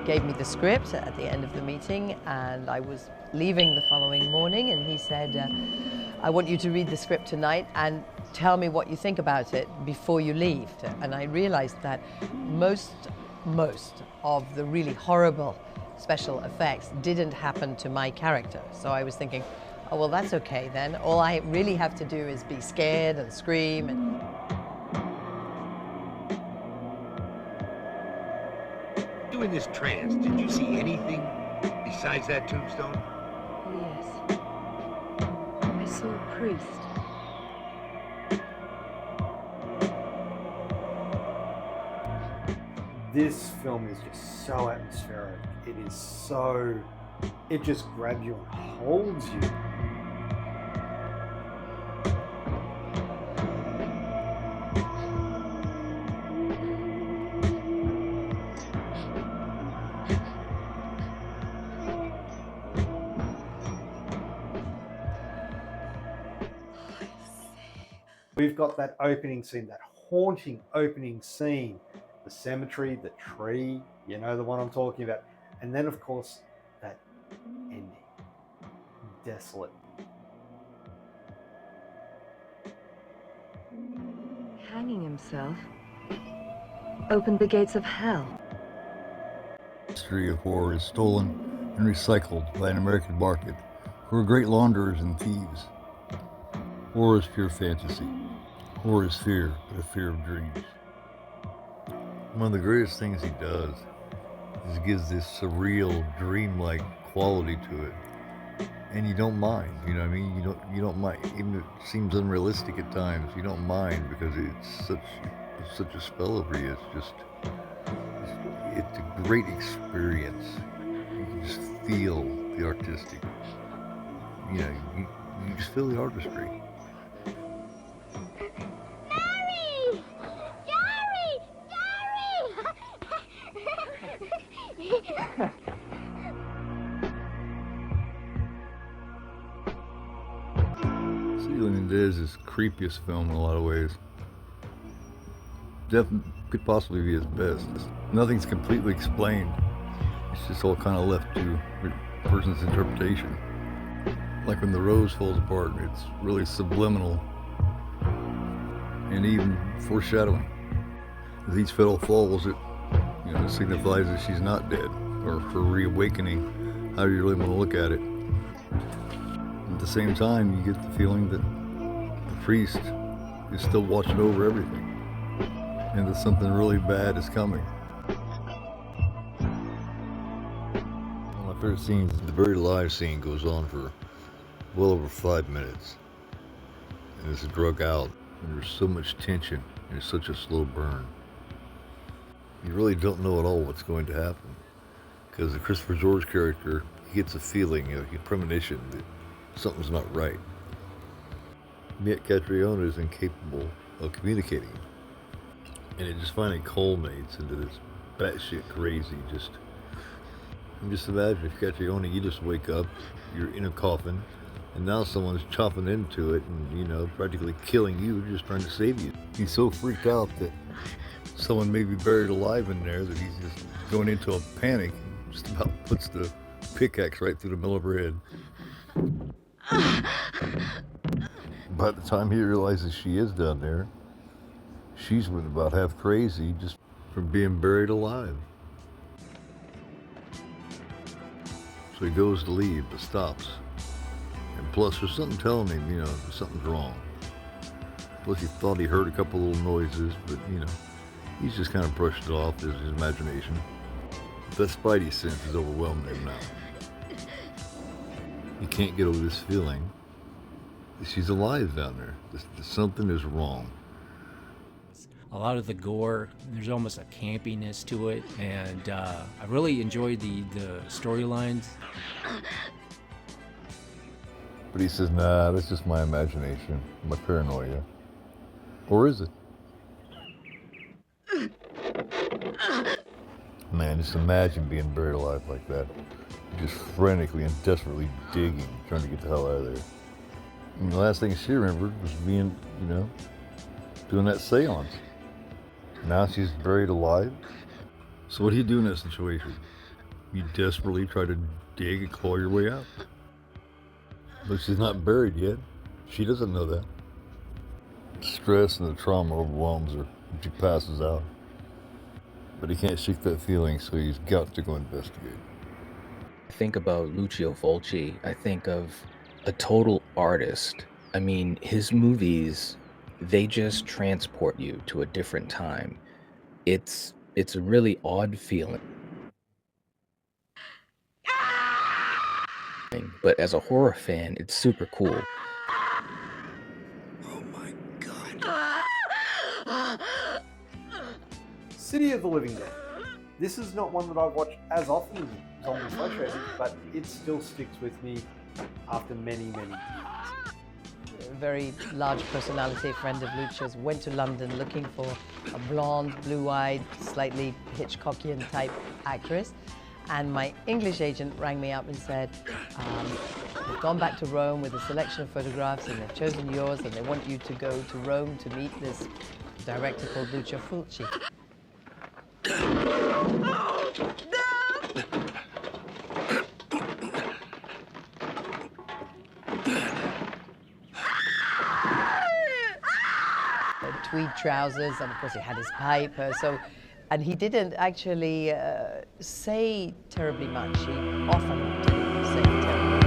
gave me the script at the end of the meeting, and I was leaving the following morning, and he said, I want you to read the script tonight and tell me what you think about it before you leave. And I realized that most of the really horrible special effects didn't happen to my character. So I was thinking, oh, well, that's okay then. All I really have to do is be scared and scream. Doing this trance, did you see anything besides that tombstone? Yes. I saw a priest. This film is just so atmospheric. It just grabs you and holds you. We've got that opening scene, that haunting opening scene, the cemetery, the tree, you know the one I'm talking about. And then, of course, that ending. Desolate. Hanging himself opened the gates of hell. The history of horror is stolen and recycled by an American market who are great launderers and thieves. Horror is pure fantasy. Horror is fear, but a fear of dreams. One of the greatest things he does is gives this surreal, dreamlike quality to it. And you don't mind, you know what I mean? You don't mind, even if it seems unrealistic at times, you don't mind because it's such a spell over you. It's a great experience. You can just feel the artistic, you know, you just feel the artistry. Ceiling Dead is his creepiest film in a lot of ways. Could possibly be his best. Nothing's completely explained. It's just all kind of left to a person's interpretation. Like when the rose falls apart, it's really subliminal and even foreshadowing. As each petal falls, it signifies that she's not dead, or her reawakening, however you really want to look at it. At the same time, you get the feeling that the priest is still watching over everything, and that something really bad is coming. One of my favorite scenes, the buried alive scene, goes on for well over 5 minutes, and it's drug out, and there's so much tension, and it's such a slow burn. You really don't know at all what's going to happen, because the Christopher George character, he gets a feeling, a premonition that something's not right. Yet Catriona is incapable of communicating. And it just finally culminates into this batshit crazy, just imagine if Catriona, you just wake up, you're in a coffin, and now someone's chopping into it and, practically killing you, just trying to save you. He's so freaked out that someone may be buried alive in there that he's just going into a panic and just about puts the pickaxe right through the middle of her head. By the time he realizes she is down there, she's went about half crazy just from being buried alive. So he goes to leave, but stops. And plus, there's something telling him, something's wrong. Plus, he thought he heard a couple little noises, but, he's just kind of brushed it off as his imagination. That spidey sense is overwhelming him now. He can't get over this feeling that she's alive down there. Something is wrong. A lot of the gore, there's almost a campiness to it, and I really enjoyed the storylines. But he says, nah, that's just my imagination, my paranoia. Or is it? Man, just imagine being buried alive like that. Just frantically and desperately digging, trying to get the hell out of there. And the last thing she remembered was being, doing that seance. Now she's buried alive. So what do you do in that situation? You desperately try to dig and claw your way out. But she's not buried yet. She doesn't know that. Stress and the trauma overwhelms her, and she passes out. But he can't shake that feeling, so he's got to go investigate. I think about Lucio Fulci. I think of a total artist. I mean, his movies, they just transport you to a different time. It's a really odd feeling. But as a horror fan, it's super cool. Oh my God. City of the Living Dead. This is not one that I've watched as often as Zombie Slash Rating, but it still sticks with me after many, many years. A very large personality, friend of Lucio's, went to London looking for a blonde, blue-eyed, slightly Hitchcockian type actress. And my English agent rang me up and said, they've gone back to Rome with a selection of photographs and they've chosen yours and they want you to go to Rome to meet this director called Lucio Fulci. Tweed trousers, and of course he had his pipe. And he didn't actually say terribly much. He often didn't say terribly much.